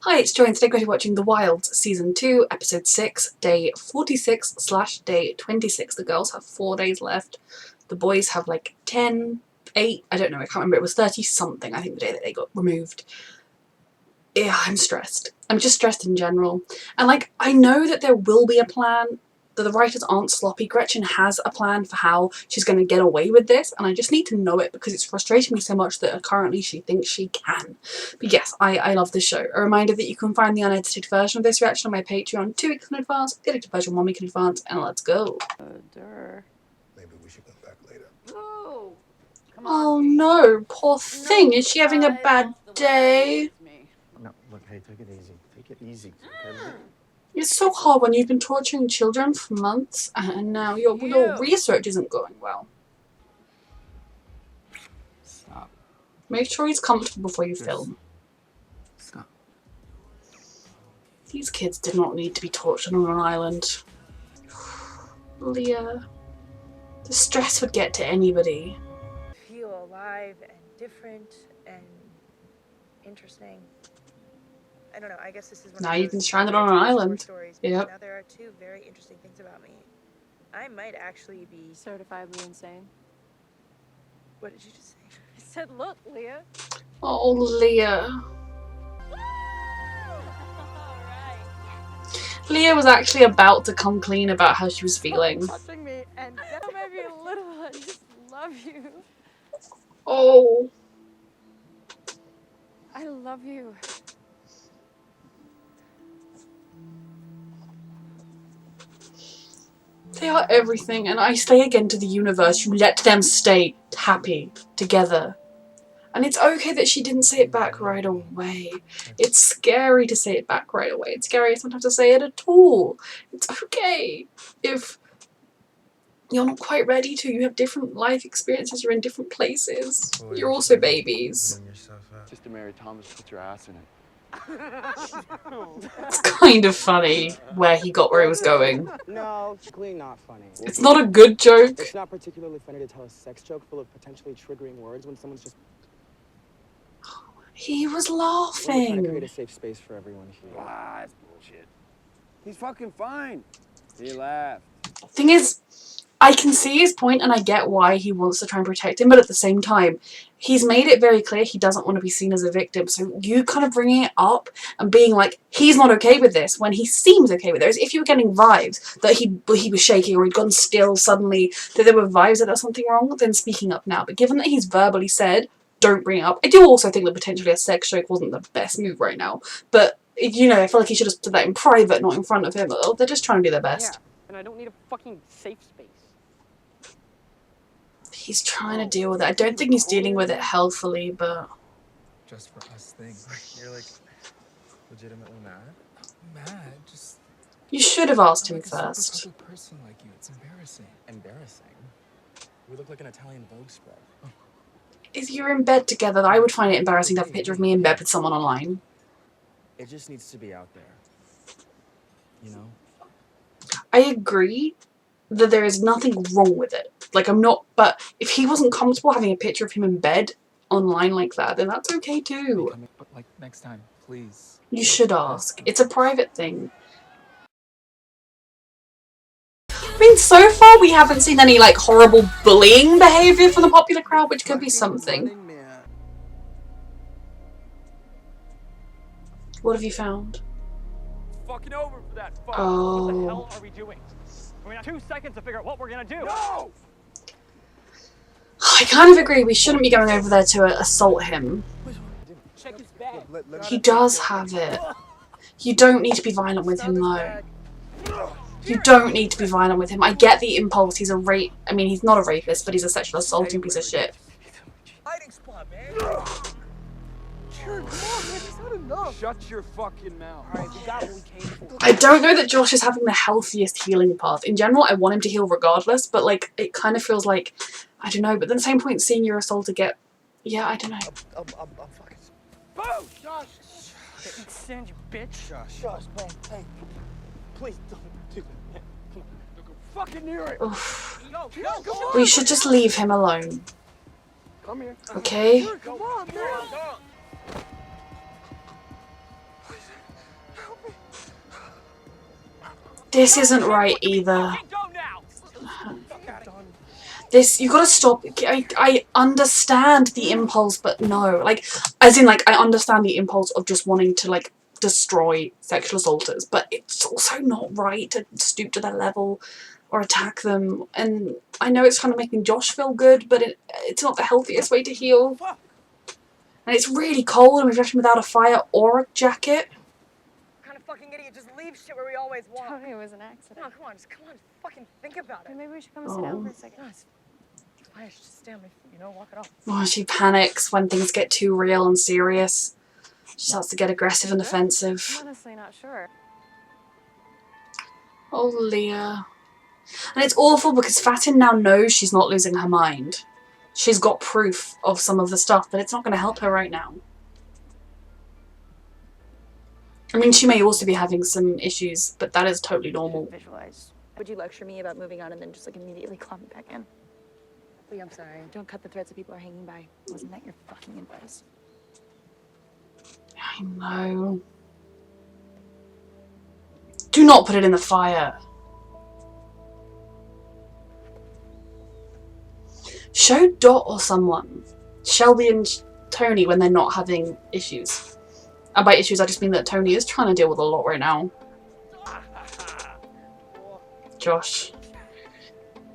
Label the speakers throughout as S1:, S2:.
S1: Hi, it's Joy and today we're going to be watching The Wilds Season 2, Episode 6, Day 46/Day 26. The girls have 4 days left. The boys have like 10, 8, I don't know, I can't remember. It was 30 something, I think, the day that they got removed. Yeah, I'm stressed. I'm just stressed in general. And like, I know that there will be a plan, that the writers aren't sloppy. Gretchen has a plan for how she's going to get away with this, and I just need to know it because it's frustrating me so much that currently she thinks she can. But yes, I love this show. A reminder that you can find the unedited version of this reaction on my Patreon 2 weeks in advance, the edited version 1 week in advance, and let's go.
S2: Maybe we should come back later.
S3: Oh, come on.
S1: Oh no, poor thing. Is she having a bad day?
S2: No, look, hey, take it easy. Take it easy. Okay?
S1: It's so hard when you've been torturing children for months and now your research isn't going well.
S2: Stop.
S1: Make sure he's comfortable before you film.
S2: Stop.
S1: These kids did not need to be tortured on an island. Leah. The stress would get to anybody.
S4: Feel alive and different and interesting. I don't know, I guess this is one
S1: Now
S4: of
S1: you've
S4: those
S1: been stranded on an island.
S4: stories.
S1: Yep.
S4: Now there are two very interesting things about me. I might actually be
S3: Certifiably insane.
S4: What did you just say?
S3: I said, look, Leah.
S1: Oh, Leah. Leah was actually about to come clean about how she was feeling.
S3: Touching me and maybe a little. I just love you.
S1: Oh.
S3: I love you.
S1: They are everything, and I say again to the universe, you let them stay happy together. And it's okay that she didn't say it back right away. It's scary to say it back right away. It's scary sometimes to say it at all. It's okay if you're not quite ready to. You have different life experiences. You're in different places. You're also babies.
S5: Sister Mary Thomas put your ass in it.
S1: It's kind of funny where he got where he was going.
S6: No, clearly not funny.
S1: It's not a good joke.
S6: It's not particularly funny to tell a sex joke full of potentially triggering words when someone's just...
S1: He was
S6: We're trying to create
S1: laughing.
S6: a safe space for everyone here.
S5: Ah, that's bullshit. He's fucking fine. He laughed.
S1: Thing is, I can see his point and I get why he wants to try and protect him, but at the same time, he's made it very clear he doesn't want to be seen as a victim. So you kind of bringing it up and being like, he's not okay with this when he seems okay with it. If you were getting vibes that he was shaking or he'd gone still suddenly, that there were vibes that there's something wrong, then speaking up now. But given that he's verbally said, don't bring it up. I do also think that potentially a sex joke wasn't the best move right now. But, you know, I feel like he should have said that in private, not in front of him. Oh, they're just trying to do their best.
S3: Yeah, and I don't need a fucking safe space.
S1: He's trying to deal with it. I don't think he's dealing with it healthily, but...
S7: Just for us thing. You're like legitimately mad? Not mad, just...
S1: You should have asked him
S7: I'm like a
S1: first.
S7: super ugly person like you. It's embarrassing. Embarrassing? We look like an Italian Vogue spread.
S1: If you're in bed together, I would find it embarrassing to have a picture of me in bed with someone online.
S6: It just needs to be out there. You know?
S1: I agree that there is nothing wrong with it. Like, I'm not... But if he wasn't comfortable having a picture of him in bed online like that, then that's okay too.
S7: But like next time, please.
S1: You should ask. It's a private thing. I mean, so far we haven't seen any, like, horrible bullying behaviour from the popular crowd, which could be something. What have you found?
S8: Fucking over for that fuck.
S1: Oh.
S8: What the hell are we doing? We have 2 seconds to figure out what we're gonna do. No!
S1: I kind of agree, we shouldn't be going over there to assault him.
S8: Check his bag.
S1: He does have it. You don't need to be violent with him, though. You don't need to be violent with him. I get the impulse. He's a rape. I mean, he's not a rapist, but he's a sexual assaulting piece of shit.
S8: Hiding spot, man. Kieran, come on, man. It's not enough. Shut your fucking mouth. All right, we got what we came for.
S1: I don't know that Josh is having the healthiest healing path. In general, I want him to heal regardless, but, like, it kind of feels like, I don't know, but at the same point, seeing your assaulter get... Yeah, I don't know.
S6: I'm fucking...
S8: Boom! Josh! Send you bitch.
S6: Josh, man, hey. Please don't do that, man. Come on.
S8: Don't go fucking near it.
S1: Oof.
S8: Yo, come on.
S1: We should just leave him alone.
S8: Come here.
S1: Okay?
S8: Come on, man.
S1: This isn't right either.
S8: Fucking go now.
S1: This, you gotta stop. I understand the impulse, but no. Like, as in, like, I understand the impulse of just wanting to, like, destroy sexual assaulters, but it's also not right to stoop to their level or attack them. And I know it's kind of making Josh feel good, but it's not the healthiest way to heal. And it's really cold, and we've left him without a fire or a jacket.
S4: What kind of fucking idiot just leaves shit where we always want?
S3: Tony, it was an accident.
S4: Come on, fucking think about it.
S3: Maybe we should come and sit down for a second.
S4: No, it's fine, I should just stay on my feet, you know, walk it off.
S1: Oh, she panics when things get too real and serious. She starts to get aggressive and defensive.
S3: I'm honestly not sure.
S1: Oh, Leah. And it's awful because Fatin now knows she's not losing her mind. She's got proof of some of the stuff, but it's not going to help her right now. I mean, she may also be having some issues, but that is totally normal.
S9: Visualize. Would you lecture me about moving on and then just like immediately claw me back in?
S4: Lee, I'm sorry.
S9: Don't cut the threads that people are hanging by. Wasn't that your fucking advice?
S1: I know. Do not put it in the fire. Show Dot or someone. Shelby and Tony when they're not having issues. And by issues I just mean that Tony is trying to deal with a lot right now. Josh.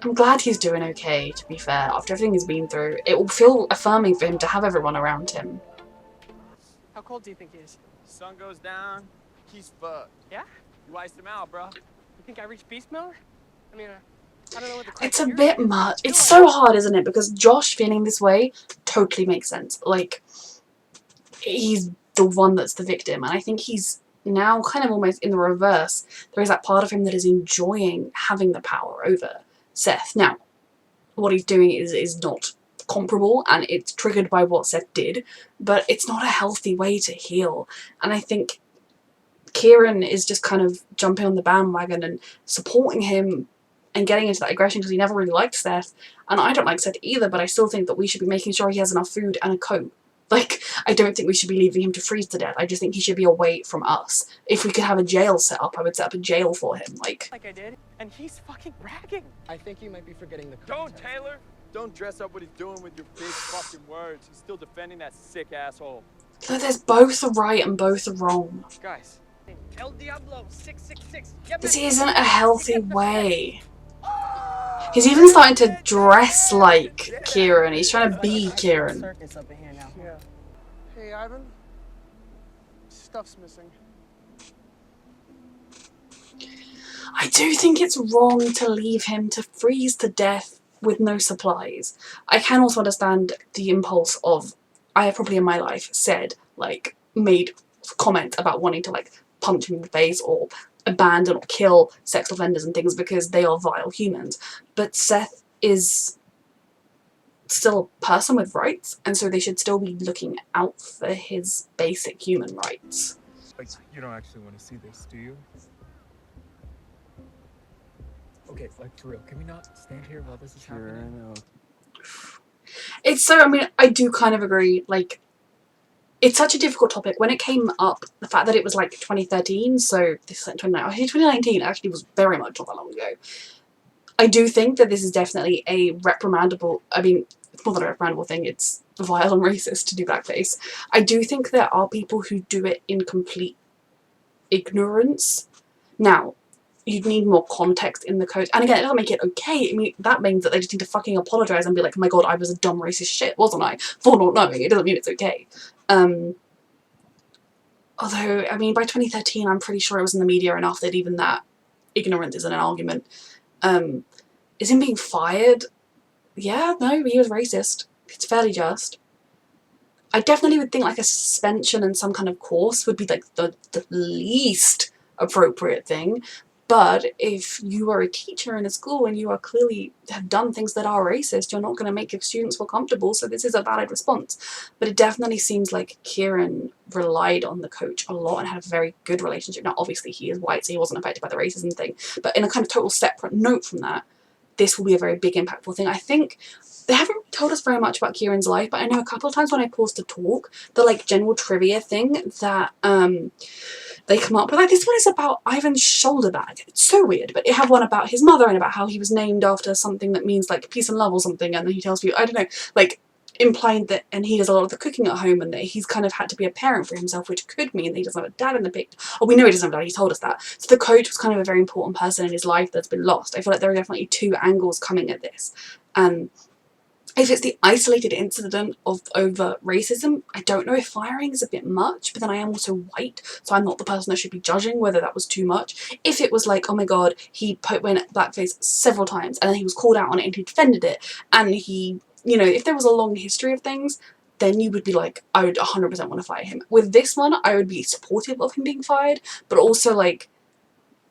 S1: I'm glad he's doing okay, to be fair. After everything he's been through, it will feel affirming for him to have everyone around him.
S8: How cold do you think he is?
S5: Sun goes down, he's fucked.
S8: Yeah?
S5: You iced him out, bro.
S8: You think I reached beast mode? I mean, I don't know what the
S1: It's a
S8: criteria
S1: bit
S8: is.
S1: much. It's so hard, isn't it? Because Josh feeling this way totally makes sense. Like, he's the one that's the victim. And I think he's now kind of almost in the reverse. There is that part of him that is enjoying having the power over Seth. Now, what he's doing is not comparable, and it's triggered by what Seth did, but it's not a healthy way to heal. And I think Kieran is just kind of jumping on the bandwagon and supporting him and getting into that aggression because he never really liked Seth. And I don't like Seth either, but I still think that we should be making sure he has enough food and a coat. Like, I don't think we should be leaving him to freeze to death. I just think he should be away from us. If we could have a jail set up, I would set up a jail for him. Like
S8: I did, and he's fucking bragging.
S6: I think you might be forgetting the
S5: Don't,
S6: context.
S5: Taylor! Don't dress up what he's doing with your big fucking words. He's still defending that sick asshole.
S1: so there's both are right and both are wrong.
S8: Guys.
S4: El Diablo 666.
S1: This isn't a healthy way. He's even starting to dress like Kieran. He's trying to be Kieran.
S6: Circus up in here now.
S7: Yeah. Hey, Ivan. Stuff's missing.
S1: I do think it's wrong to leave him to freeze to death with no supplies. I can also understand the impulse of, I have probably in my life said, like, made comments about wanting to, like, punch him in the face or abandon or kill sex offenders and things because they are vile humans. But Seth is still a person with rights, and so they should still be looking out for his basic human rights.
S7: Like, you don't actually want to see this, do you? Okay, like, for real, can we not stand here while this is happening?
S1: It's so, I mean, I do kind of agree, like, it's such a difficult topic. When it came up, the fact that it was like 2013, so this is like 2019 actually was very much not that long ago. I do think that this is definitely a reprimandable, I mean, it's more than a reprimandable thing, it's vile and racist to do blackface. I do think there are people who do it in complete ignorance. Now, you'd need more context in the code. And again, it doesn't make it okay. I mean, that means that they just need to fucking apologise and be like, oh my god, I was a dumb racist shit, wasn't I? For not knowing. It doesn't mean it's okay. Although, I mean, by 2013, I'm pretty sure it was in the media enough that even that ignorance isn't an argument. Is him being fired? Yeah, no, he was racist. It's fairly just. I definitely would think like a suspension and some kind of course would be like the least appropriate thing. But if you are a teacher in a school and you are clearly have done things that are racist, you're not going to make your students feel comfortable, so this is a valid response. But it definitely seems like Kieran relied on the coach a lot and had a very good relationship. Now, obviously, he is white, so he wasn't affected by the racism thing. But in a kind of total separate note from that, this will be a very big, impactful thing. I think they haven't told us very much about Kieran's life, but I know a couple of times when I paused to talk, the like general trivia thing that they come up with, like, this one is about Ivan's shoulder bag. It's so weird, but it had one about his mother and about how he was named after something that means like peace and love or something, and then he tells you, I don't know, like implying that, and he does a lot of the cooking at home, and that he's kind of had to be a parent for himself, which could mean that he doesn't have a dad in the picture. Oh, we know he doesn't have a dad, he told us that. So the coach was kind of a very important person in his life that's been lost. I feel like there are definitely two angles coming at this. If it's the isolated incident of over racism, I don't know if firing is a bit much, but then I am also white, so I'm not the person that should be judging whether that was too much. If it was like, oh my god, he went blackface several times and then he was called out on it and he defended it, and he, you know, if there was a long history of things, then you would be like, I would 100% want to fire him. With this one, I would be supportive of him being fired, but also like,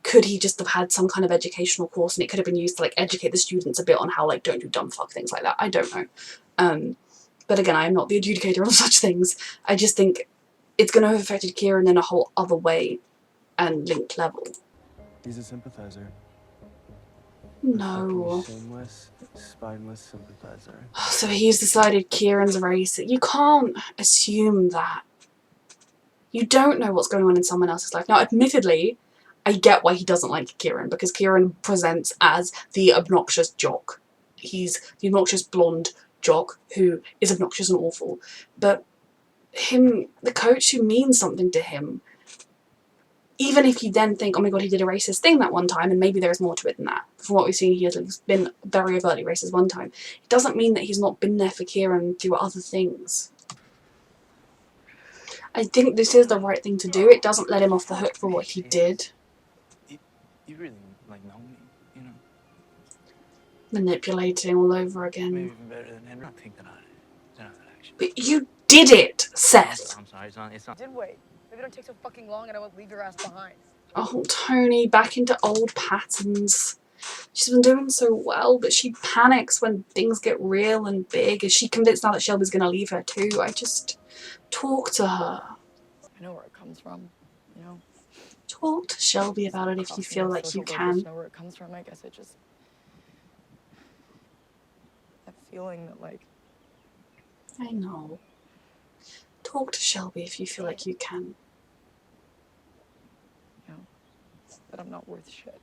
S1: could he just have had some kind of educational course and it could have been used to like educate the students a bit on how like don't do dumb fuck things like that? I don't know. But again, I am not the adjudicator of such things. I just think it's going to have affected Kieran in a whole other way and linked level.
S2: He's a sympathizer.
S1: No.
S2: Shameless, spineless sympathizer.
S1: So he's decided Kieran's racist. You can't assume that. You don't know what's going on in someone else's life. Now, admittedly, I get why he doesn't like Kieran, because Kieran presents as the obnoxious jock. He's the obnoxious blonde jock who is obnoxious and awful. But him, the coach who means something to him, even if you then think, oh my god, he did a racist thing that one time, and maybe there is more to it than that. From what we've seen, he has been very overtly racist one time. It doesn't mean that he's not been there for Kieran through other things. I think this is the right thing to do. It doesn't let him off the hook for what he did.
S6: You really, like, know me, you know?
S1: Manipulating all over again.
S6: Maybe even better than Henry. I don't think that actually.
S1: But you did it, Seth!
S6: I'm sorry, it's not.
S4: Did wait. Maybe don't take so fucking long and I won't leave your ass behind.
S1: Oh, Tony, back into old patterns. She's been doing so well, but she panics when things get real and big. Is she convinced now that Shelby's going to leave her too? I just... talk to her.
S9: I know where it comes from, you know?
S1: Talk to Shelby about it if you feel like you can.
S9: Know where it comes from. I guess it just... that feeling that, like...
S1: I know. Talk to Shelby if you feel like you can.
S9: You know, that I'm not worth shit.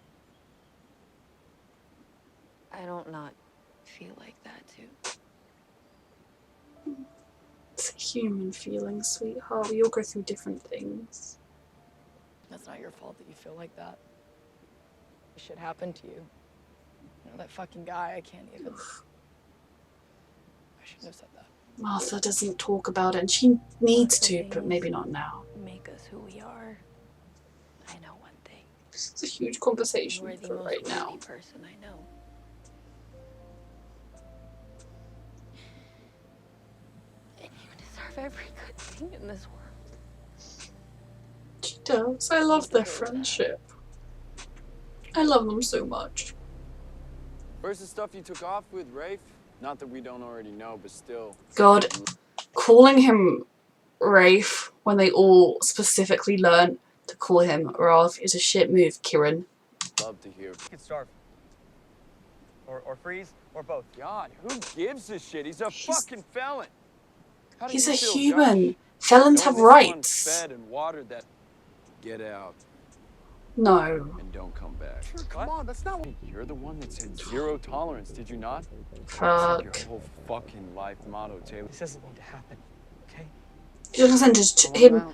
S3: I don't not feel like that too.
S1: It's a human feeling, sweetheart. We all go through different things.
S9: That's not your fault that you feel like that. Shit happened to you. You know, that fucking guy, I can't even... I shouldn't have said that.
S1: Martha doesn't talk about it, and she needs to, but maybe not now.
S3: Make us who we are. I know one thing.
S1: It's a huge conversation
S3: You're the
S1: for
S3: most
S1: right now.
S3: worthy person I know. And you deserve every good thing in this world.
S1: She does. I love their friendship. I love them so much.
S5: Where's the stuff you took off with, Rafe? Not that we don't already know, but still.
S1: God, calling him Rafe when they all specifically learn to call him Rav is a shit move, Kieran.
S5: Love to hear.
S8: You can starve. Or freeze, or both.
S5: God, who gives a shit? He's a fucking felon. How do
S1: He's
S5: you
S1: a
S5: feel,
S1: human.
S5: Josh?
S1: Felons have
S5: Knowing this one
S1: rights.
S5: fed and watered that. Get out
S1: No.
S5: and don't come back.
S8: Sure, come on, that's not what...
S5: You're the one that said zero tolerance, did you not?
S1: Fuck.
S5: Your whole fucking life motto, Taylor.
S8: This doesn't need to happen, okay?
S1: She doesn't just
S5: Call
S1: him.
S5: out.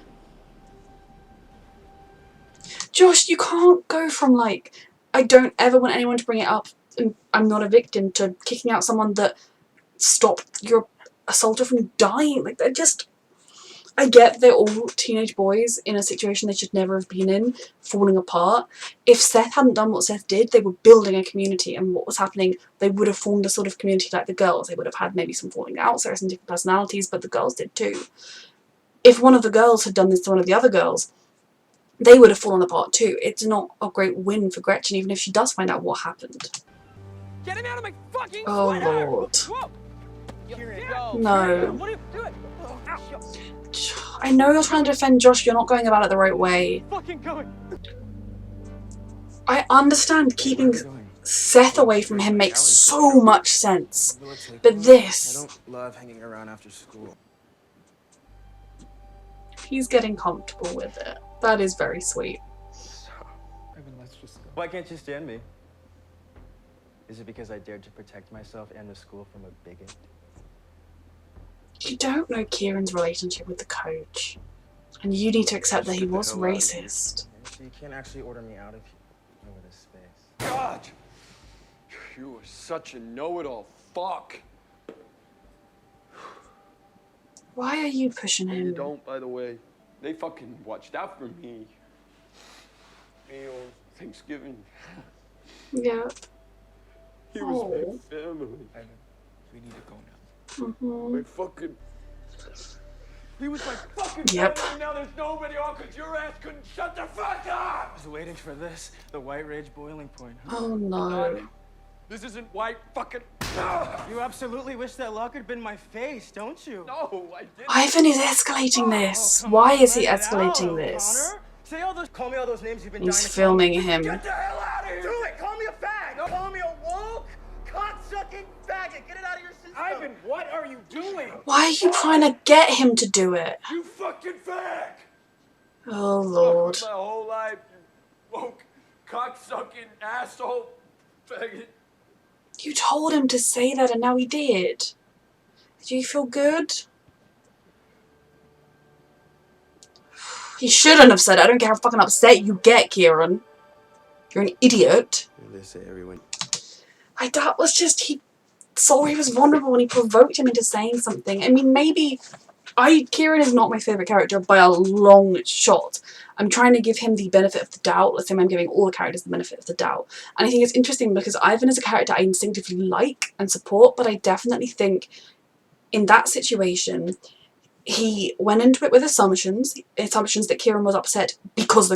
S1: Josh, you can't go from like, I don't ever want anyone to bring it up and I'm not a victim, to kicking out someone that stopped your assaulter from dying. Like, I get they're all teenage boys in a situation they should never have been in, falling apart. If Seth hadn't done what Seth did, they were building a community, and what was happening, they would have formed a sort of community like the girls. They would have had maybe some falling outs, there are some different personalities, but the girls did too. If one of the girls had done this to one of the other girls, they would have fallen apart too. It's not a great win for Gretchen, even if she does find out what happened.
S8: Get him out of my fucking
S1: Oh
S8: sweater!
S1: Lord.
S8: Whoa!
S1: No.
S8: What are you doing?
S1: I know you're trying to defend Josh, you're not going about it the right way.
S8: Fucking going.
S1: I understand keeping Seth away from him makes so much sense. But this...
S6: I don't love hanging around after school.
S1: he's getting comfortable with it. That is very sweet.
S7: So, Ivan, let's just go.
S6: Why can't you stand me? Is it because I dared to protect myself and the school from a bigot?
S1: You don't know Kieran's relationship with the coach. And you need to accept that he
S5: Get the
S1: was
S5: hell out of here.
S1: racist.
S6: So you can't actually order me out of over this space.
S5: God! You are such a know-it-all fuck.
S1: Why are you pushing
S5: And you
S1: him?
S5: don't, by the way. They fucking watched out for me. Meals, Thanksgiving.
S1: Yeah.
S5: He was
S1: Oh.
S5: my family.
S7: Ivan, we need to go now.
S1: Mm-hmm.
S5: My fucking... He was my fucking
S1: Yep.
S5: family, and now there's nobody on because your ass couldn't shut the fuck up!
S6: I was waiting for this, the white rage boiling point.
S1: Oh no.
S5: This isn't white fucking...
S6: You absolutely wish that luck had been my face, don't you?
S5: No, I didn't.
S1: Ivan is escalating this.
S6: come
S1: Why
S6: on,
S1: is he
S6: let it
S1: escalating
S6: out,
S1: this?
S6: O'Connor. Say all those, call me all those names you've been
S1: He's
S6: dying to
S1: filming
S6: call me.
S1: him.
S5: Get the hell out of here!
S6: Do it! Call me a fag! Call me a woke, cock-sucking faggot! Get it out of your system!
S8: Ivan, what are you doing?
S1: Why are you trying to get him to do it?
S5: You fucking fag!
S1: Oh lord.
S5: My whole life, you woke, cocksucking asshole, faggot.
S1: You told him to say that and now he did. Do you feel good? He shouldn't have said it. I don't care how fucking upset you get, Kieran. You're an idiot.
S2: They say everyone.
S1: That was just, he saw he was vulnerable and he provoked him into saying something. I mean, maybe, Kieran is not my favourite character by a long shot. I'm trying to give him the benefit of the doubt. Let's say I'm giving all the characters the benefit of the doubt. And I think it's interesting because Ivan is a character I instinctively like and support, but I definitely think in that situation, he went into it with assumptions that Kieran was upset because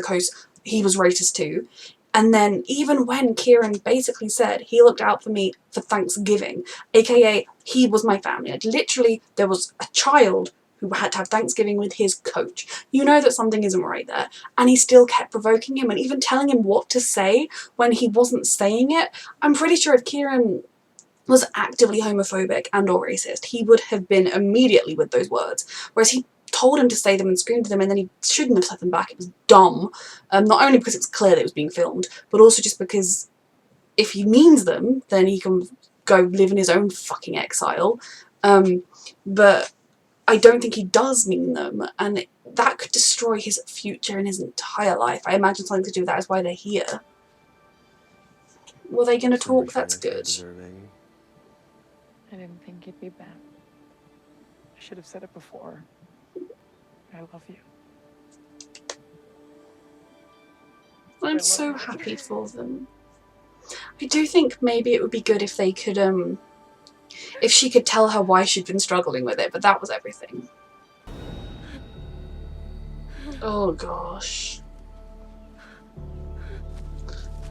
S1: he was racist too. And then even when Kieran basically said he looked out for me for Thanksgiving, aka he was my family, like literally there was a child who had to have Thanksgiving with his coach. You know that something isn't right there. And he still kept provoking him and even telling him what to say when he wasn't saying it. I'm pretty sure if Kieran was actively homophobic and or racist, he would have been immediately with those words. Whereas he told him to say them and screamed them and then he shouldn't have said them back. It was dumb. Not only because it was clear that it was being filmed, but also just because if he means them, then he can go live in his own fucking exile. But I don't think he does mean them, and that could destroy his future and his entire life. I imagine something to do with that is why they're here. Were they going to talk? That's good.
S9: I didn't think you'd be back. I should have said it before. I love you.
S1: I'm so happy for them. I do think maybe it would be good if they could, if she could tell her why she'd been struggling with it, but that was everything. Oh gosh.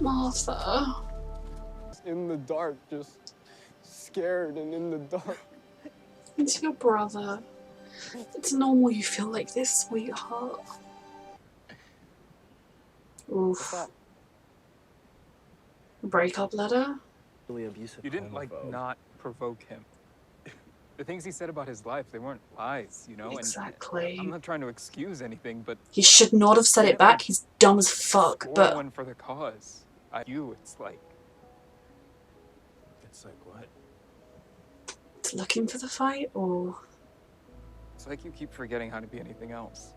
S1: Martha.
S5: In the dark, just scared and in the dark.
S1: It's your brother. It's normal you feel like this, sweetheart. Oof. Breakup letter?
S6: Really abusive.
S7: You didn't, like,
S6: homophobe.
S7: not provoke him. The things he said about his life, they weren't lies, you know?
S1: Exactly.
S7: And I'm not trying to excuse anything, but...
S1: He should not have said it back. He's dumb as fuck,
S7: Score
S1: but...
S7: one for the cause. It's like...
S6: It's like what?
S1: It's looking for the fight, or...
S7: It's like you keep forgetting how to be anything else.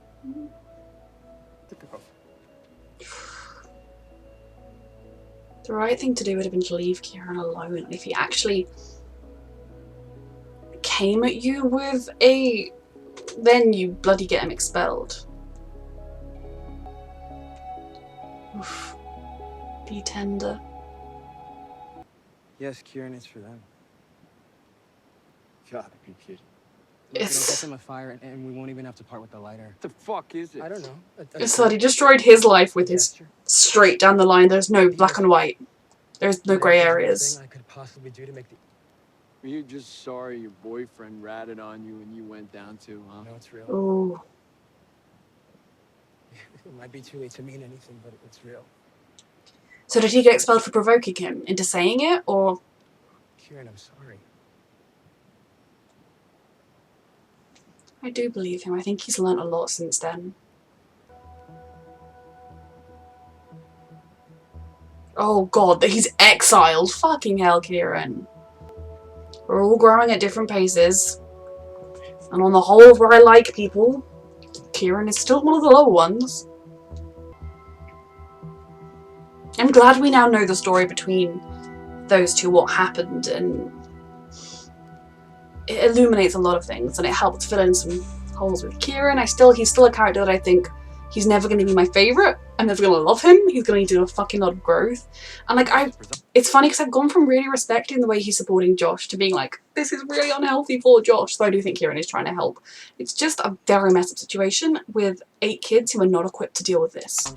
S1: The right thing to do would have been to leave Kieran alone. If he actually came at you with a... then you bloody get him expelled. Oof. Be tender.
S6: Yes, Kieran, it's for them.
S5: Gotta be kidding.
S6: Look, it'll
S1: It's...
S6: get them a fire, and we won't even have to part with the lighter.
S5: What the fuck is it?
S6: I don't know.
S1: It's that he destroyed his life with his straight down the line. There's no black and white. There's no grey areas.
S6: I could possibly do to make the...
S5: Were you just sorry your boyfriend ratted on you and you went down too, huh?
S6: No, it's real.
S1: Ooh.
S6: It might be too late to mean anything, but it's real.
S1: So did he get expelled for provoking him into saying it, or...
S6: Kieran, I'm sorry.
S1: I do believe him. I think he's learnt a lot since then. Oh god, that he's exiled. Fucking hell, Kieran. We're all growing at different paces. And on the whole of where I like people, Kieran is still one of the lower ones. I'm glad we now know the story between those two, what happened, and it illuminates a lot of things and it helps fill in some holes with Kieran. He's still a character that I think he's never going to be my favourite. I'm never going to love him. He's going to do a fucking lot of growth. And like, it's funny because I've gone from really respecting the way he's supporting Josh to being like, this is really unhealthy for Josh. So I do think Kieran is trying to help. It's just a very messed up situation with 8 kids who are not equipped to deal with this.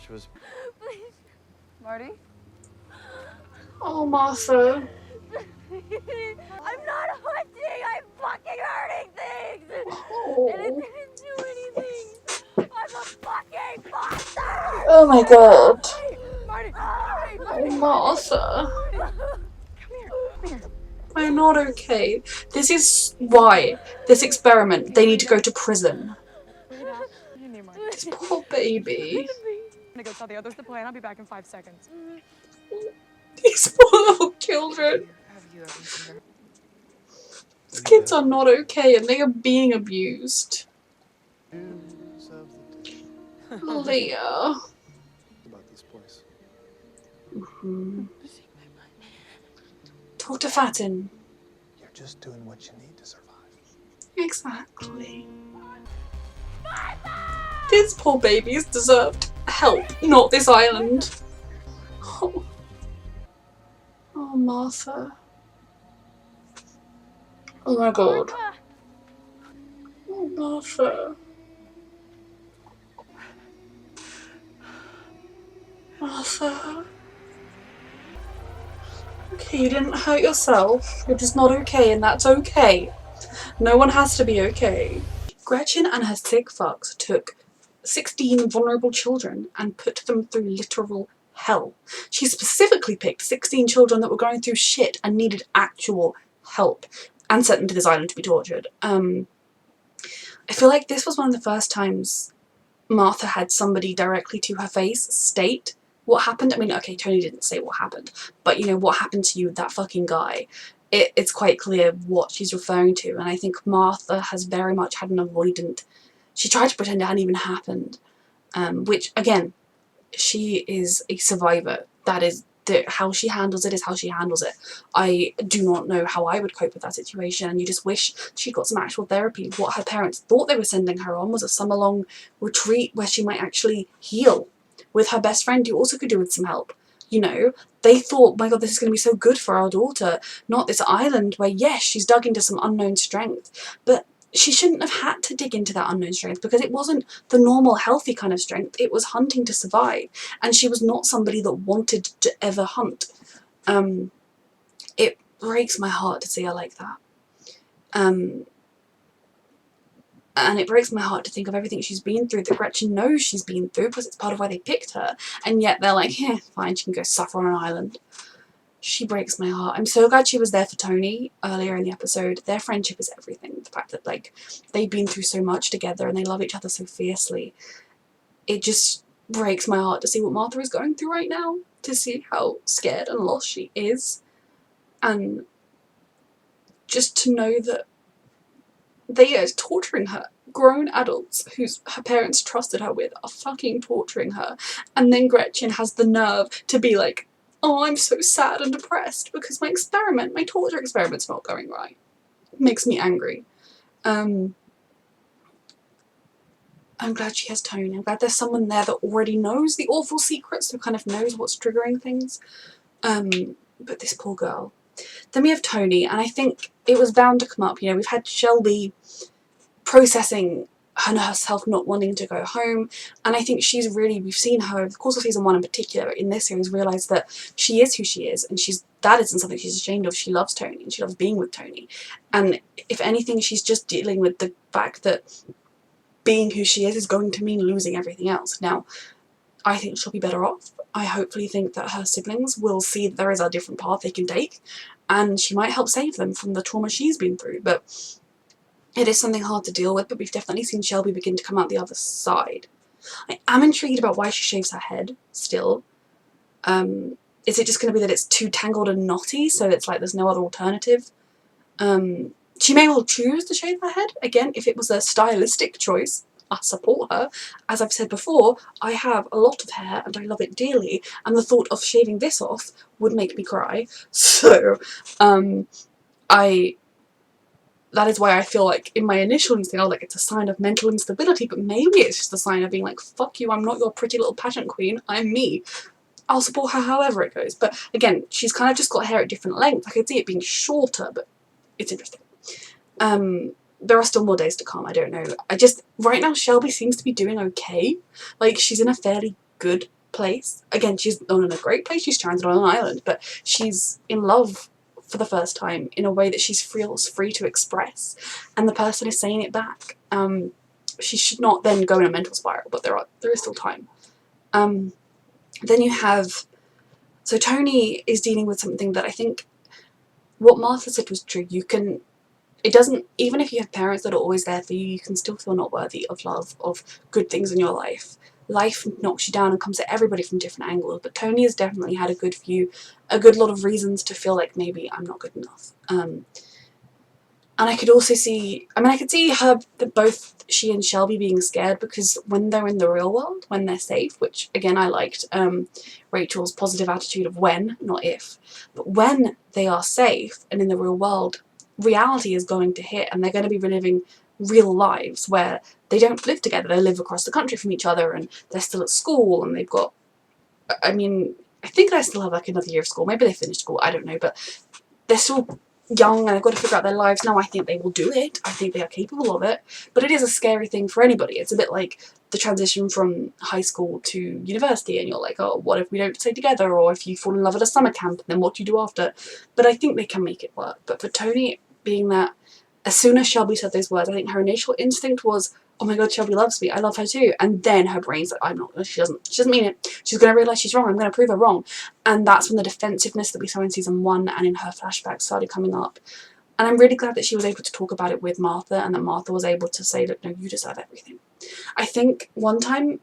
S3: Marty?
S1: Oh, Martha.
S3: I'm not hunting! I'm fucking hurting things!
S1: Oh.
S3: And it didn't do anything! I'm a fucking monster!
S1: Oh my god.
S3: Marty!
S1: Oh, Martha.
S3: Come here.
S1: We're not okay. This is why this experiment, they need to go to prison. This poor baby.
S9: I'm gonna go tell the others the plan. I'll be back in 5 seconds.
S1: These poor little children. These kids are not okay and they are being abused. Leah.
S2: About this place.
S1: Talk to Fatin.
S2: You're just doing what you need to survive.
S1: Exactly. These poor babies deserved help, not this island. Oh, oh Martha. Oh my god. Oh, Martha. Martha. Okay, you didn't hurt yourself. You're just not okay, and that's okay. No one has to be okay. Gretchen and her sick fucks took 16 vulnerable children and put them through literal hell. She specifically picked 16 children that were going through shit and needed actual help and sent them to this island to be tortured. I feel like this was one of the first times Martha had somebody directly to her face state what happened. I mean, okay, Tony didn't say what happened, but you know, what happened to you, that fucking guy. It's quite clear what she's referring to, and I think Martha has very much had an avoidant. She tried to pretend it hadn't even happened, which, again, she is a survivor. That is how she handles it is how she handles it. I do not know how I would cope with that situation, and you just wish she got some actual therapy. What her parents thought they were sending her on was a summer-long retreat where she might actually heal with her best friend, who also could do with some help. You know, they thought, my god, this is going to be so good for our daughter, not this island where, yes, she's dug into some unknown strength, but she shouldn't have had to dig into that unknown strength because it wasn't the normal healthy kind of strength. It was hunting to survive, and she was not somebody that wanted to ever hunt. It breaks my heart to see her like that. And it breaks my heart to think of everything she's been through, that Gretchen knows she's been through because it's part of why they picked her, and yet they're like, yeah, fine, she can go suffer on an island. She breaks my heart. I'm so glad she was there for Tony earlier in the episode. Their friendship is everything. The fact that, like, they've been through so much together and they love each other so fiercely. It just breaks my heart to see what Martha is going through right now, to see how scared and lost she is, and just to know that they are torturing her. Grown adults whose her parents trusted her with are fucking torturing her, and then Gretchen has the nerve to be like, oh, I'm so sad and depressed because my torture experiment's not going right. It makes me angry. I'm glad she has Tony. I'm glad there's someone there that already knows the awful secrets, who kind of knows what's triggering things. But this poor girl. Then we have Tony, and I think it was bound to come up. You know, we've had Shelby processing herself not wanting to go home, and I think she's really, we've seen her over the course of season 1 in particular in this series, realise that she is who she is, and that isn't something she's ashamed of. She loves Tony and she loves being with Tony, and if anything, she's just dealing with the fact that being who she is going to mean losing everything else. Now, I think she'll be better off. I hopefully think that her siblings will see that there is a different path they can take, and she might help save them from the trauma she's been through. But it is something hard to deal with, but we've definitely seen Shelby begin to come out the other side. I am intrigued about why she shaves her head still. is it just going to be that it's too tangled and knotty, so it's like there's no other alternative? She may well choose to shave her head. Again, if it was a stylistic choice, I support her. As I've said before, I have a lot of hair and I love it dearly, and the thought of shaving this off would make me cry. So, that is why I feel like in my initial instinct, like it's a sign of mental instability, but maybe it's just a sign of being like, fuck you, I'm not your pretty little pageant queen, I'm me. I'll support her however it goes. But again, she's kind of just got hair at different lengths. I could see it being shorter, but it's interesting. There are still more days to come, I don't know. Right now Shelby seems to be doing okay. Like, she's in a fairly good place. Again, she's not in a great place, she's stranded on an island, but she's in love for the first time in a way that she feels free to express, and the person is saying it back. She should not then go in a mental spiral, but there is still time. Then you have, so Tony is dealing with something that I think what Martha said was true. It doesn't, even if you have parents that are always there for you, you can still feel not worthy of love, of good things in your life. Life knocks you down and comes at everybody from different angles, but Tony has definitely had a good lot of reasons to feel like maybe I'm not good enough. And I could also see, I could see both she and Shelby being scared, because when they're in the real world, when they're safe, which again I liked Rachel's positive attitude of when, not if, but when they are safe and in the real world, reality is going to hit and they're going to be reliving real lives where they don't live together, they live across the country from each other, and they're still at school, and they've got, I think they still have like another year of school, maybe they finished school, I don't know, but they're still young and they've got to figure out their lives now. I think they will do it, I think they are capable of it, but it is a scary thing for anybody. It's a bit like the transition from high school to university, and you're like, oh, what if we don't stay together, or if you fall in love at a summer camp, then what do you do after? But I think they can make it work. But for Tony, being that as soon as Shelby said those words, I think her initial instinct was, oh my god, Shelby loves me, I love her too, and then her brain's like, I'm not, she doesn't mean it, she's going to realise she's wrong, I'm going to prove her wrong. And that's when the defensiveness that we saw in season 1 and in her flashbacks started coming up. And I'm really glad that she was able to talk about it with Martha, and that Martha was able to say, look, no, you deserve everything. I think one time,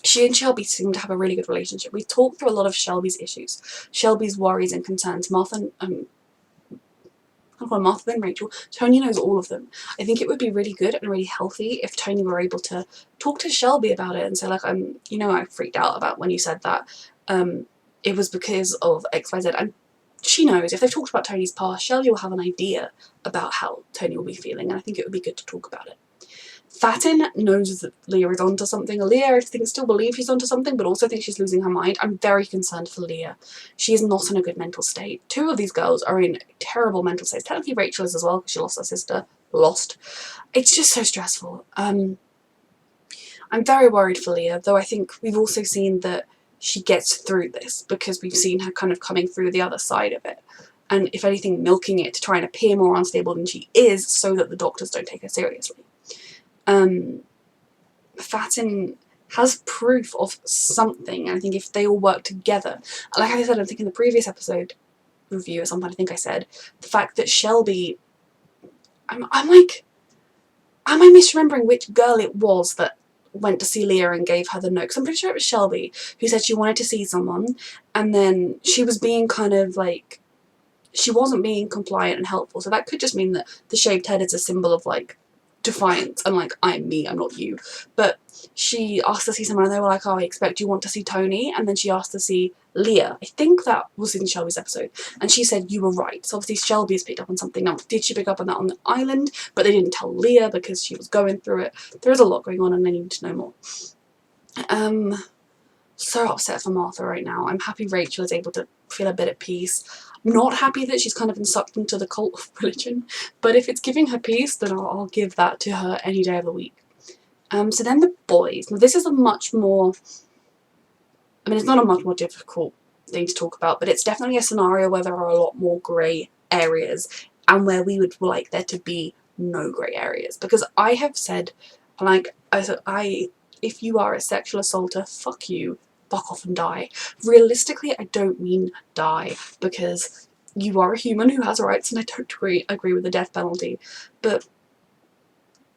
S1: she and Shelby seem to have a really good relationship. We talked through a lot of Shelby's issues, Shelby's worries and concerns. Martha and Rachel, Tony knows all of them. I think it would be really good and really healthy if Tony were able to talk to Shelby about it and say, like, I freaked out about when you said that. It was because of XYZ. And she knows, if they've talked about Tony's past, Shelby will have an idea about how Tony will be feeling, and I think it would be good to talk about it. Fatin knows that Leah is onto something. Leah, I think, still believes she's onto something, but also thinks she's losing her mind. I'm very concerned for Leah. She is not in a good mental state. 2 of these girls are in terrible mental states. Technically Rachel is as well, because she lost her sister. It's just so stressful. I'm very worried for Leah, though I think we've also seen that she gets through this, because we've seen her kind of coming through the other side of it. And if anything, milking it to try and appear more unstable than she is, so that the doctors don't take her seriously. Fatin has proof of something, and I think if they all work together, like I said, I think in the previous episode review at some point, I think I said, the fact that Shelby, I'm like, am I misremembering which girl it was that went to see Leah and gave her the note? Because I'm pretty sure it was Shelby who said she wanted to see someone, and then she was being kind of like, she wasn't being compliant and helpful, so that could just mean that the shaved head is a symbol of like defiance and like, I'm me, I'm not you. But she asked to see someone and they were like, oh, I expect you want to see Tony, and then she asked to see Leah. I think that was in Shelby's episode, and she said you were right. So obviously Shelby has picked up on something. Now, did she pick up on that on the island? But they didn't tell Leah because she was going through it. There is a lot going on and I need to know more. So upset for Martha right now. I'm happy Rachel is able to feel a bit at peace. Not happy that she's kind of been sucked into the cult of religion, but if it's giving her peace, then I'll give that to her any day of the week. So then the boys. Now this is a much more, it's not a much more difficult thing to talk about, but it's definitely a scenario where there are a lot more grey areas, and where we would like there to be no grey areas. Because I have said, like, if you are a sexual assaulter, fuck you. Fuck off and die. Realistically, I don't mean die, because you are a human who has rights, and I don't agree with the death penalty.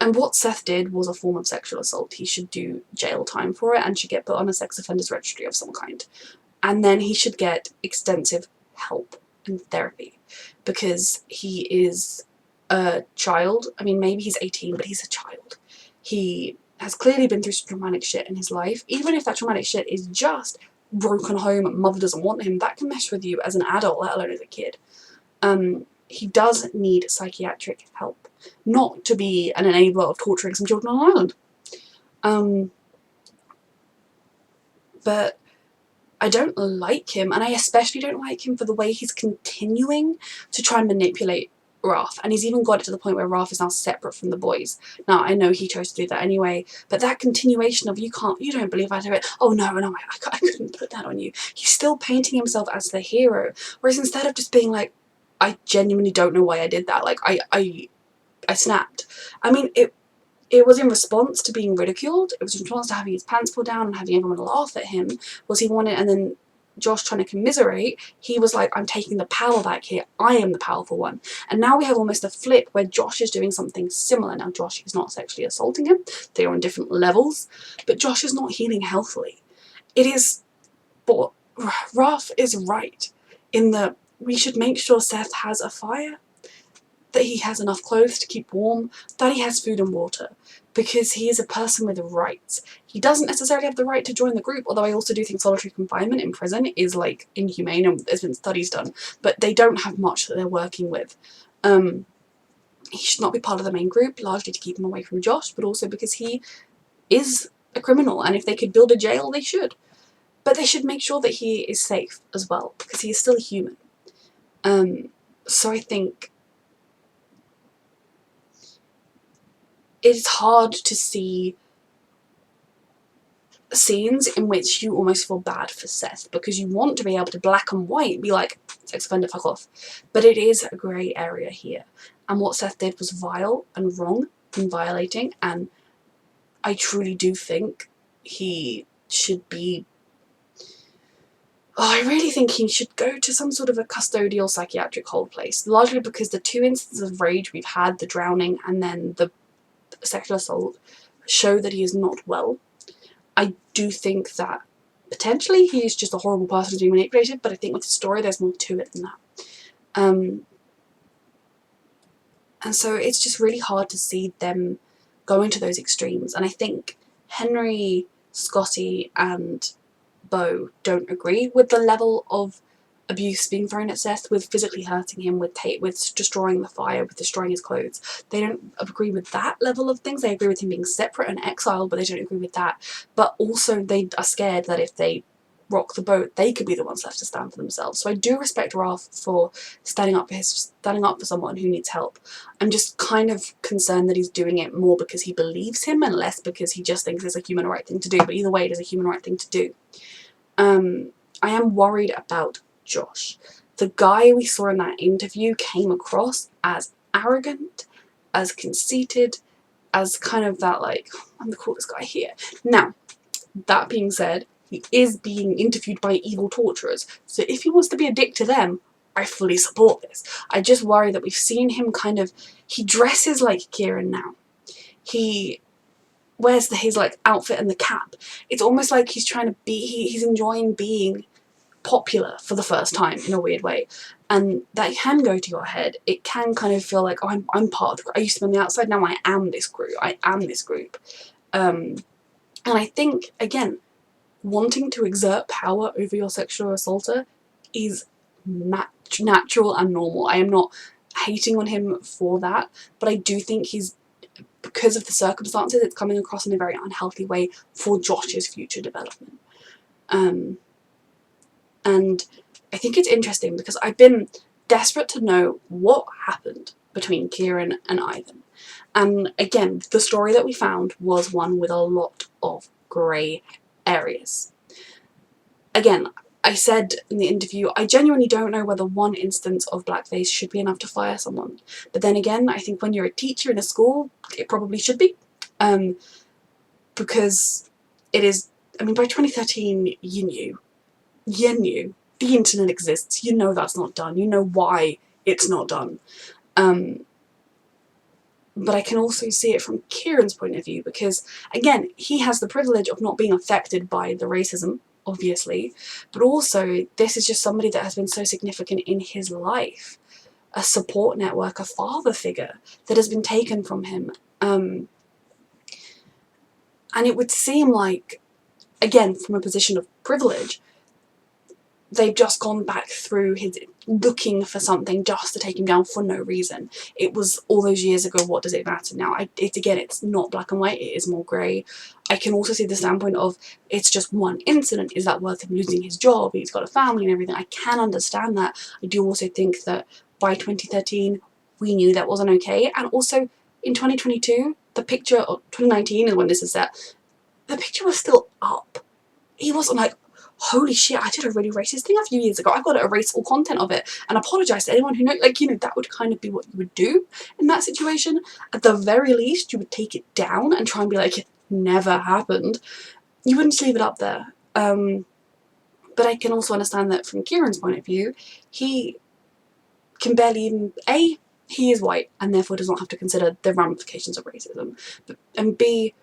S1: And what Seth did was a form of sexual assault. He should do jail time for it and should get put on a sex offenders registry of some kind. and then he should get extensive help and therapy, because he is a child. I mean, maybe he's 18, but he's a child. He has clearly been through some traumatic shit in his life. Even if that traumatic shit is just broken home, mother doesn't want him, that can mess with you as an adult, let alone as a kid. He does need psychiatric help, not to be an enabler of torturing some children on an island. But I don't like him, and I especially don't like him for the way he's continuing to try and manipulate Raph, and he's even got it to the point where Raph is now separate from the boys. Now, I know he chose to do that anyway, but that continuation of, you don't believe I do it, oh no, I couldn't put that on you. He's still painting himself as the hero, whereas instead of just being like, I genuinely don't know why I did that, like, I snapped. I mean, it was in response to being ridiculed. It was in response to having his pants pulled down and having everyone laugh at him. Was he wanted, and then Josh trying to commiserate, he was like, I'm taking the power back here. I am the powerful one. And now we have almost a flip where Josh is doing something similar. Now, Josh is not sexually assaulting him. They are on different levels. But Josh is not healing healthily. It is, but Raph is right in that we should make sure Seth has a fire, that he has enough clothes to keep warm, that he has food and water, because he is a person with rights. He doesn't necessarily have the right to join the group, although I also do think solitary confinement in prison is like inhumane, and there's been studies done, but they don't have much that they're working with. He should not be part of the main group, largely to keep him away from Josh, but also because he is a criminal, and if they could build a jail, they should. But they should make sure that he is safe as well, because he is still a human. So I think it's hard to see scenes in which you almost feel bad for Seth, because you want to be able to black and white be like, sex offender, fuck off. But it is a grey area here. And what Seth did was vile and wrong and violating, and I truly do think he should be... I really think he should go to some sort of a custodial psychiatric hold place, largely because the 2 instances of rage we've had, the drowning and then the sexual assault, show that he is not well. I do think that potentially he is just a horrible person who's being manipulated, but I think with the story there's more to it than that. And so it's just really hard to see them going to those extremes, and I think Henry, Scotty and Bo don't agree with the level of abuse being thrown at Seth, with physically hurting him, with destroying the fire, with destroying his clothes. They don't agree with that level of things. They agree with him being separate and exiled, but they don't agree with that. But also they are scared that if they rock the boat, they could be the ones left to stand for themselves. So I do respect Ralph for standing up for someone who needs help. I'm just kind of concerned that he's doing it more because he believes him and less because he just thinks it's a human right thing to do. But either way, it is a human right thing to do. I am worried about Josh. The guy we saw in that interview came across as arrogant, as conceited, as kind of that, like, I'm the coolest guy here. Now, that being said, he is being interviewed by evil torturers, so if he wants to be a dick to them, I fully support this. I just worry that we've seen him he dresses like Kieran now. He wears his like outfit and the cap. It's almost like he's trying to be, he's enjoying being popular for the first time in a weird way, and that can go to your head. It can kind of feel like, oh, I'm part of the group. I used to be on the outside, now I am this group. And I think, again, wanting to exert power over your sexual assaulter is natural and normal. I am not hating on him for that, but I do think because of the circumstances, it's coming across in a very unhealthy way for Josh's future development. And I think it's interesting because I've been desperate to know what happened between Kieran and Ivan. And again, the story that we found was one with a lot of grey areas. Again, I said in the interview, I genuinely don't know whether one instance of blackface should be enough to fire someone. But then again, I think when you're a teacher in a school, it probably should be. Because it is, I mean, by 2013, you knew. The internet exists. You know that's not done. You know why it's not done. But I can also see it from Kieran's point of view because, again, he has the privilege of not being affected by the racism obviously, but also this is just somebody that has been so significant in his life, a support network, a father figure that has been taken from him. And it would seem like, again, from a position of privilege, they've just gone back through his looking for something just to take him down for no reason. It was all those years ago, what does it matter now? It's not black and white, it is more grey. I can also see the standpoint of, it's just one incident, is that worth him losing his job? He's got a family and everything. I can understand that. I do also think that by 2013 we knew that wasn't okay, and also in 2022, the picture, or 2019 is when this is set, the picture was still up. He wasn't like, holy shit, I did a really racist thing a few years ago, I've got to erase all content of it and apologise to anyone who knows. Like, you know, that would kind of be what you would do in that situation. At the very least, you would take it down and try and be like, it never happened. You wouldn't just leave it up there. But I can also understand that from Kieran's point of view, he can barely even, A, he is white and therefore does not have to consider the ramifications of racism, and B,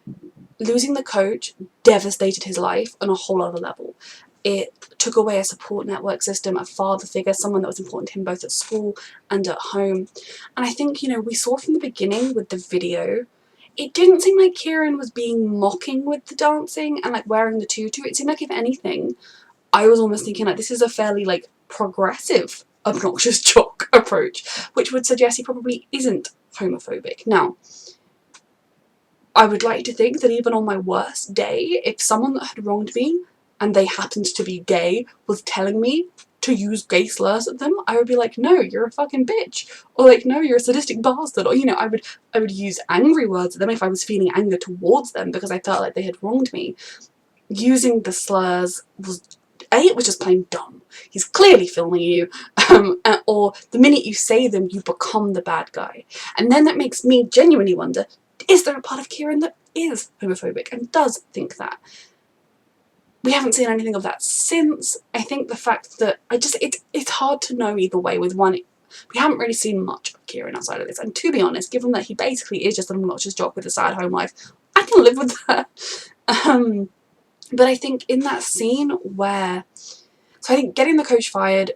S1: losing the coach devastated his life on a whole other level. It took away a support network system, a father figure, someone that was important to him both at school and at home. And I think, you know, we saw from the beginning with the video, it didn't seem like Kieran was being mocking with the dancing and like wearing the tutu. It seemed like, if anything, I was almost thinking like, this is a fairly like progressive, obnoxious jock approach, which would suggest he probably isn't homophobic. Now, I would like to think that even on my worst day, if someone that had wronged me and they happened to be gay was telling me to use gay slurs at them, I would be like, no, you're a fucking bitch, or like, no, you're a sadistic bastard, or, you know, I would use angry words at them if I was feeling anger towards them because I felt like they had wronged me. Using the slurs was, A, it was just plain dumb. He's clearly filming you, or the minute you say them, you become the bad guy. And then that makes me genuinely wonder, is there a part of Kieran that is homophobic and does think that? We haven't seen anything of that since. I think the fact that it's hard to know either way with one. We haven't really seen much of Kieran outside of this, and to be honest, given that he basically is just an obnoxious jock with a sad home life, I can live with that. But I think in that scene where, so I think getting the coach fired,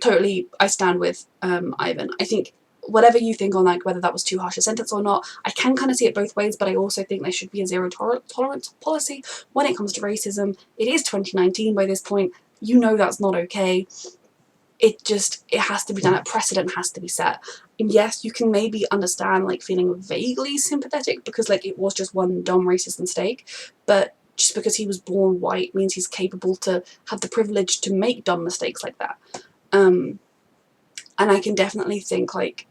S1: totally I stand with Ivan. I think whatever you think on like whether that was too harsh a sentence or not, I can kind of see it both ways, but I also think there should be a zero tolerance policy when it comes to racism. It is 2019 by this point, you know that's not okay. It has to be done, a precedent has to be set. And yes, you can maybe understand like feeling vaguely sympathetic because like it was just one dumb racist mistake, but just because he was born white means he's capable to have the privilege to make dumb mistakes like that. And I can definitely think like,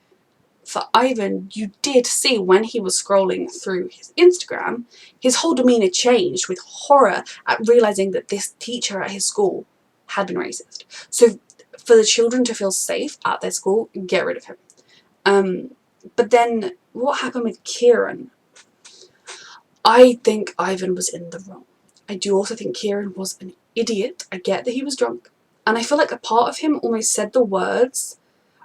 S1: for Ivan, you did see when he was scrolling through his Instagram, his whole demeanour changed with horror at realising that this teacher at his school had been racist. So for the children to feel safe at their school, get rid of him. But then what happened with Kieran? I think Ivan was in the wrong. I do also think Kieran was an idiot. I get that he was drunk. And I feel like a part of him almost said the words,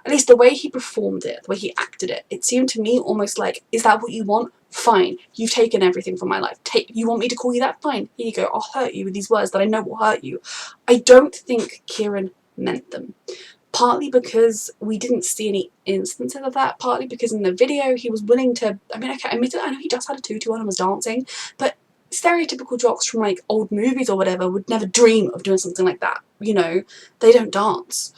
S1: at least the way he performed it, the way he acted it, it seemed to me almost like, is that what you want? Fine. You've taken everything from my life. You want me to call you that? Fine. Here you go. I'll hurt you with these words that I know will hurt you. I don't think Kieran meant them. Partly because we didn't see any instances of that, partly because in the video he was willing to, I mean, okay, admit it, I know he just had a tutu on and was dancing, but stereotypical jocks from like old movies or whatever would never dream of doing something like that, you know? They don't dance.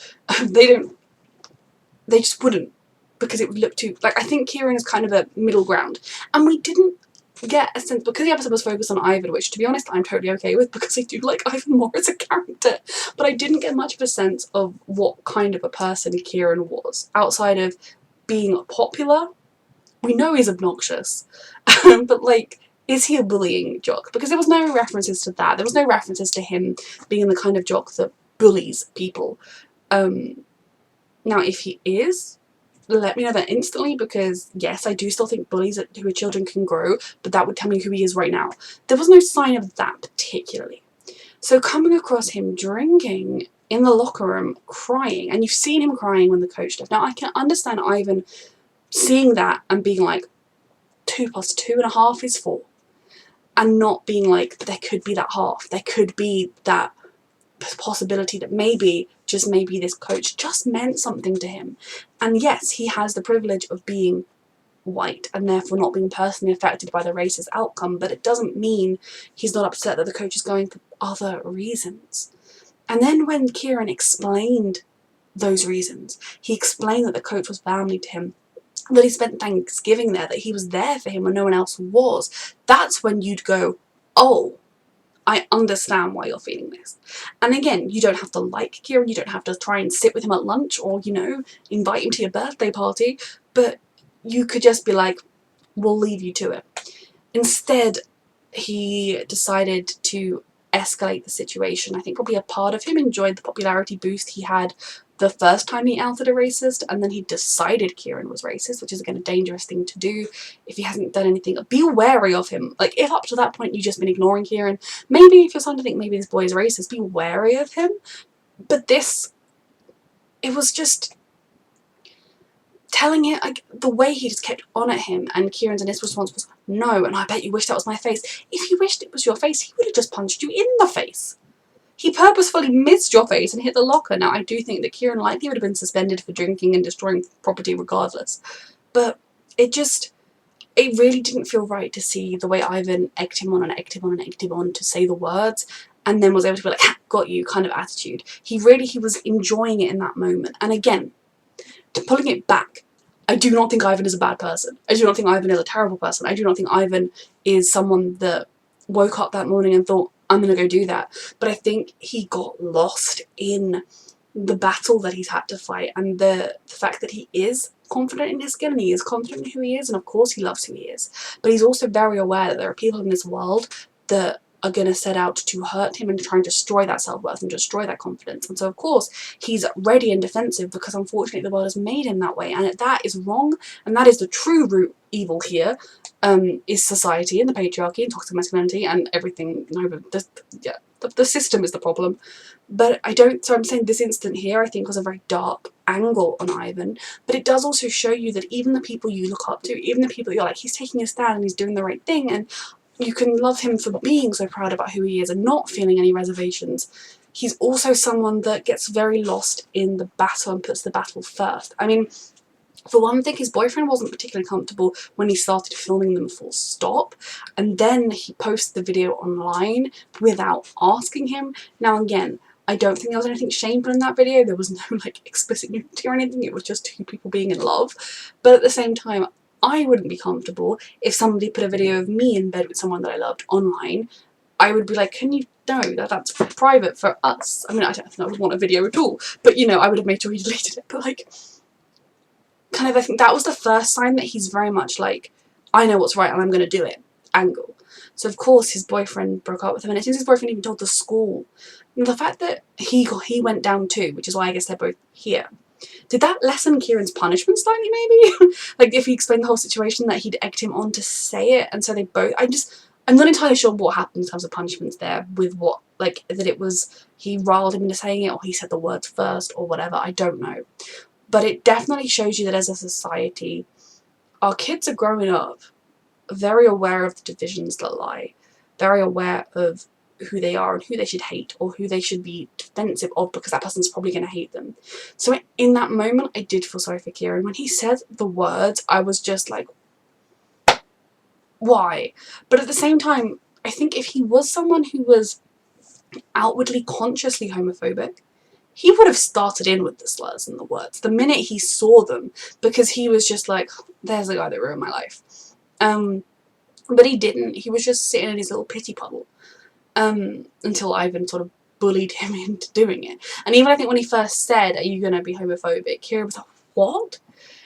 S1: They just wouldn't, because it would look too, like, I think Kieran is kind of a middle ground. And we didn't get a sense, because the episode was focused on Ivan, which to be honest I'm totally okay with because I do like Ivan more as a character, but I didn't get much of a sense of what kind of a person Kieran was, outside of being popular. We know he's obnoxious, but like, is he a bullying jock? Because there was no references to that. There was no references to him being the kind of jock that bullies people. Now, if he is, let me know that instantly, because yes, I do still think bullies who are children can grow, but that would tell me who he is right now. There was no sign of that particularly. So coming across him drinking in the locker room, crying, and you've seen him crying when the coach left. Now, I can understand Ivan seeing that and being like, 2 + 2.5 is 4. And not being like, but there could be that half. There could be that possibility that maybe, just maybe, this coach just meant something to him. And yes, he has the privilege of being white and therefore not being personally affected by the racist outcome, but it doesn't mean he's not upset that the coach is going for other reasons. And then when Kieran explained those reasons, he explained that the coach was family to him, that he spent Thanksgiving there, that he was there for him when no one else was, that's when you'd go, oh, I understand why you're feeling this. And again, you don't have to like Kieran, you don't have to try and sit with him at lunch or, you know, invite him to your birthday party, but you could just be like, we'll leave you to it. Instead, he decided to escalate the situation. I think probably a part of him enjoyed the popularity boost he had the first time he outed a racist, and then he decided Kieran was racist, which is again a dangerous thing to do if he hasn't done anything. Be wary of him. Like, if up to that point you've just been ignoring Kieran, maybe if you're starting to think maybe this boy is racist, be wary of him. But this, it was just telling it, like, the way he just kept on at him, and Kieran's and his response was, no, and I bet you wish that was my face. If he wished it was your face, he would have just punched you in the face. He purposefully missed your face and hit the locker. Now, I do think that Kieran likely would have been suspended for drinking and destroying property regardless. But it really didn't feel right to see the way Ivan egged him on and egged him on and egged him on to say the words, and then was able to be like, ha, got you kind of attitude. He was enjoying it in that moment. And again, pulling it back, I do not think Ivan is a bad person. I do not think Ivan is a terrible person. I do not think Ivan is someone that woke up that morning and thought, I'm going to go do that. But I think he got lost in the battle that he's had to fight, and the fact that he is confident in his skill and he is confident in who he is, and of course he loves who he is. But he's also very aware that there are people in this world that are going to set out to hurt him and try and destroy that self-worth and destroy that confidence. And so of course he's ready and defensive because unfortunately the world has made him that way, and that is wrong, and that is the true root evil here, is society and the patriarchy and toxic masculinity and everything. The system is the problem. But so I'm saying this incident here I think was a very dark angle on Ivan, but it does also show you that even the people you look up to, even the people that you're like, he's taking a stand and he's doing the right thing, and you can love him for being so proud about who he is and not feeling any reservations, he's also someone that gets very lost in the battle and puts the battle first. I mean, for one thing, his boyfriend wasn't particularly comfortable when he started filming them full stop, and then he posted the video online without asking him. Now again, I don't think there was anything shameful in that video. There was no like explicit nudity or anything. It was just two people being in love. But at the same time, I wouldn't be comfortable if somebody put a video of me in bed with someone that I loved online. I would be like, can you know that that's private for us? I mean, I don't think I would want a video at all, but you know, I would have made sure he deleted it. But like, kind of, I think that was the first sign that he's very much like, I know what's right and I'm going to do it angle. So of course his boyfriend broke up with him, and it seems his boyfriend even told the school. And the fact that he went down too, which is why I guess they're both here. Did that lessen Kieran's punishment slightly, maybe? Like, if he explained the whole situation that he'd egged him on to say it, and so they both... I'm not entirely sure what happened in terms of punishments there, with what... Like, that it was he riled him into saying it, or he said the words first, or whatever, I don't know. But it definitely shows you that as a society, our kids are growing up very aware of the divisions that lie, very aware of who they are and who they should hate or who they should be defensive of because that person's probably going to hate them. So in that moment, I did feel sorry for Kieran. When he said the words, I was just like, why? But at the same time, I think if he was someone who was outwardly consciously homophobic, he would have started in with the slurs and the words the minute he saw them, because he was just like, there's the guy that ruined my life. But he didn't. He was just sitting in his little pity puddle. Until Ivan sort of bullied him into doing it. And even I think when he first said, are you going to be homophobic? Kieran was like, what?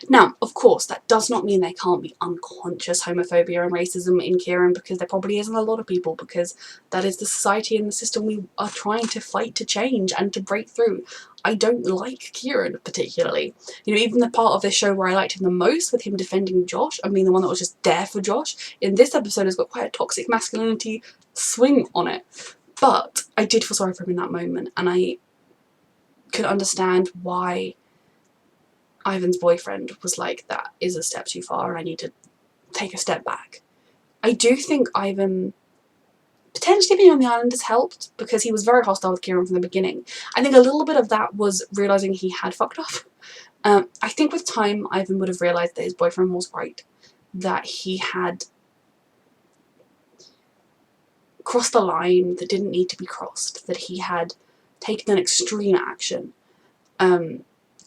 S1: Now, of course, that does not mean there can't be unconscious homophobia and racism in Kieran, because there probably isn't a lot of people, because that is the society and the system we are trying to fight to change and to break through. I don't like Kieran particularly. You know, even the part of this show where I liked him the most, with him defending Josh and being the one that was just there for Josh, in this episode has got quite a toxic masculinity swing on it. But I did feel sorry for him in that moment, and I could understand why Ivan's boyfriend was like, that is a step too far and I need to take a step back. I do think Ivan potentially being on the island has helped, because he was very hostile with Kieran from the beginning. I think a little bit of that was realising he had fucked up. I think with time, Ivan would have realised that his boyfriend was right, that he had crossed a line that didn't need to be crossed, that he had taken an extreme action,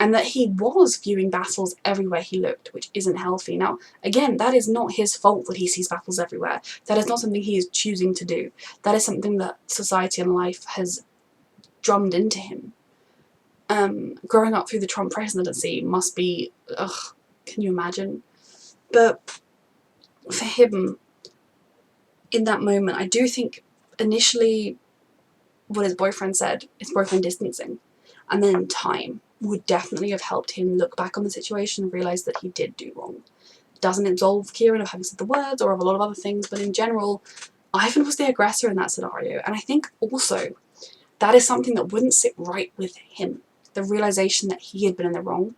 S1: and that he was viewing battles everywhere he looked, which isn't healthy. Now, again, that is not his fault that he sees battles everywhere. That is not something he is choosing to do. That is something that society and life has drummed into him. Growing up through the Trump presidency must be, ugh, can you imagine? But for him, in that moment, I do think initially what his boyfriend said, his boyfriend distancing, and then time would definitely have helped him look back on the situation and realise that he did do wrong. Doesn't absolve Kieran of having said the words or of a lot of other things, but in general, Ivan was the aggressor in that scenario. And I think also that is something that wouldn't sit right with him. The realisation that he had been in the wrong,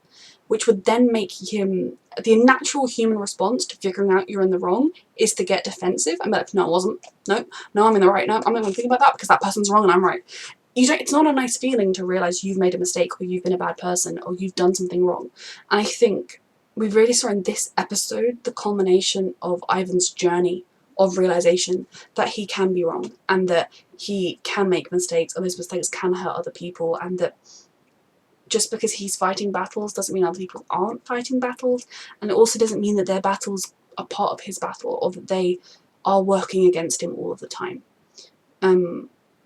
S1: which would then make him, the natural human response to figuring out you're in the wrong is to get defensive and be like, no, I wasn't. No, I'm in the right. No, I'm not even thinking about that because that person's wrong and I'm right. It's not a nice feeling to realise you've made a mistake or you've been a bad person or you've done something wrong. And I think we really saw in this episode the culmination of Ivan's journey of realisation that he can be wrong and that he can make mistakes and those mistakes can hurt other people, and that just because he's fighting battles doesn't mean other people aren't fighting battles, and it also doesn't mean that their battles are part of his battle or that they are working against him all of the time.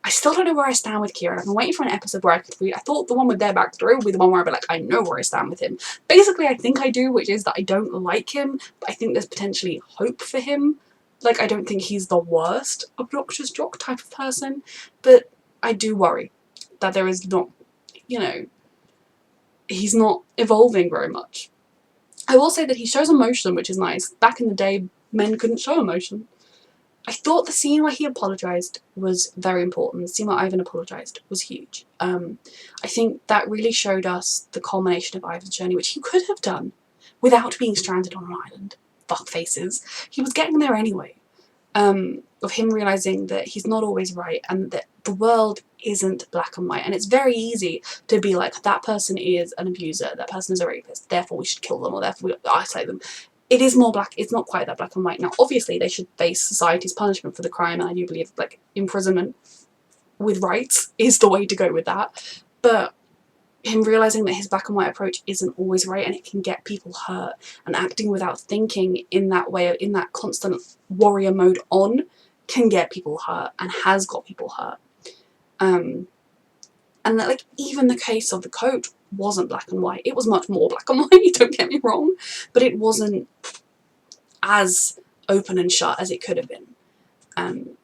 S1: I still don't know where I stand with Kieran. I've been waiting for an episode where I could read. I thought the one with their backstory would be the one where I'd be like, I know where I stand with him. Basically, I think I do, which is that I don't like him, but I think there's potentially hope for him. Like, I don't think he's the worst obnoxious jock type of person, but I do worry that there is not, he's not evolving very much. I will say that he shows emotion, which is nice. Back in the day, men couldn't show emotion. I thought the scene where he apologised was very important. The scene where Ivan apologised was huge. I think that really showed us the culmination of Ivan's journey, which he could have done without being stranded on an island. Fuck faces. He was getting there anyway. Of him realising that he's not always right and that the world isn't black and white. And it's very easy to be like, that person is an abuser, that person is a rapist, therefore we should kill them or therefore we isolate them. It is more black, it's not quite that black and white. Now, obviously, they should face society's punishment for the crime, and I do believe, like, imprisonment with rights is the way to go with that. But him realising that his black and white approach isn't always right and it can get people hurt, and acting without thinking in that way, in that constant warrior mode on, can get people hurt and has got people hurt. And that, like, even the case of the coach wasn't black and white. It was much more black and white, don't get me wrong, but it wasn't as open and shut as it could have been.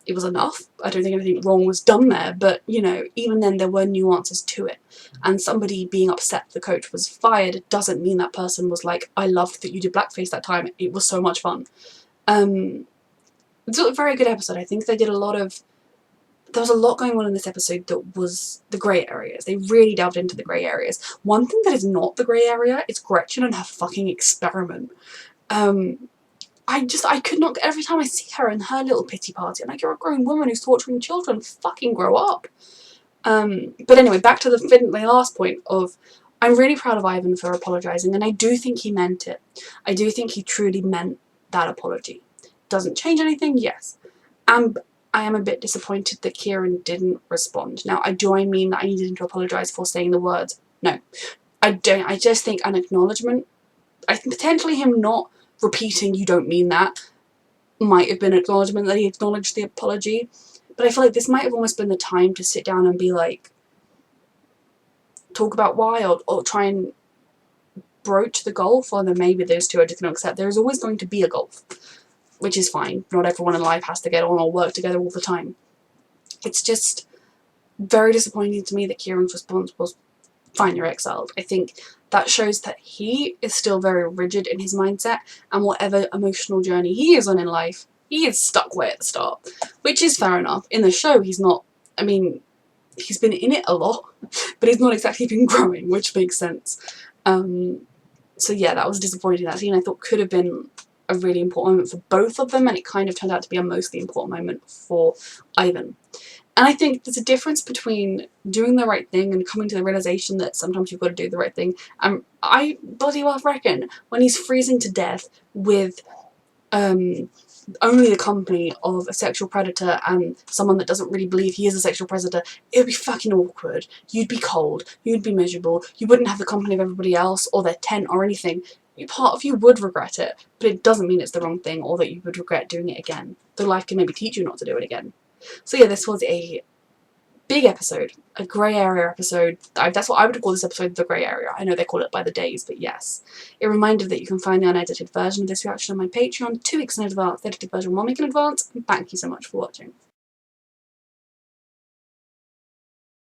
S1: It was enough. I don't think anything wrong was done there, but, even then there were nuances to it. And somebody being upset the coach was fired doesn't mean that person was like, I loved that you did blackface that time, it was so much fun. It's a very good episode. I think they did there was a lot going on in this episode that was the grey areas. They really delved into the grey areas. One thing that is not the grey area is Gretchen and her fucking experiment. I could not, every time I see her in her little pity party, I'm like, you're a grown woman who's torturing children, fucking grow up. But anyway, back to the last point of, I'm really proud of Ivan for apologising, and I do think he meant it. I do think he truly meant that apology. Doesn't change anything, yes. I am a bit disappointed that Kieran didn't respond. Now, do I mean that I needed him to apologise for saying the words? No. I don't. I just think an acknowledgement, I think potentially him not repeating you don't mean that might have been an acknowledgement that he acknowledged the apology, but I feel like this might have almost been the time to sit down and be like, talk about why, or try and broach the gulf, or then maybe those two are just going to accept there's always going to be a gulf, which is fine. Not everyone in life has to get on or work together all the time. It's just very disappointing to me that Kieran's response was, fine, you're exiled. I think that shows that he is still very rigid in his mindset, and whatever emotional journey he is on in life, he is stuck way at the start, which is fair enough. In the show, he's not, I mean, he's been in it a lot, but he's not exactly been growing, which makes sense. So yeah, that was disappointing. That scene I thought could have been a really important moment for both of them, and it kind of turned out to be a mostly important moment for Ivan. And I think there's a difference between doing the right thing and coming to the realization that sometimes you've got to do the right thing. I bloody well reckon when he's freezing to death with only the company of a sexual predator and someone that doesn't really believe he is a sexual predator, it would be fucking awkward. You'd be cold, you'd be miserable, you wouldn't have the company of everybody else or their tent or anything. Part of you would regret it, but it doesn't mean it's the wrong thing or that you would regret doing it again. Though life can maybe teach you not to do it again. So yeah, this was a big episode, a grey area episode. That's what I would call this episode, the grey area. I know they call it by the days, but yes. A reminder that you can find the unedited version of this reaction on my Patreon 2 weeks in advance, the edited version 1 week in advance, and thank you so much for watching.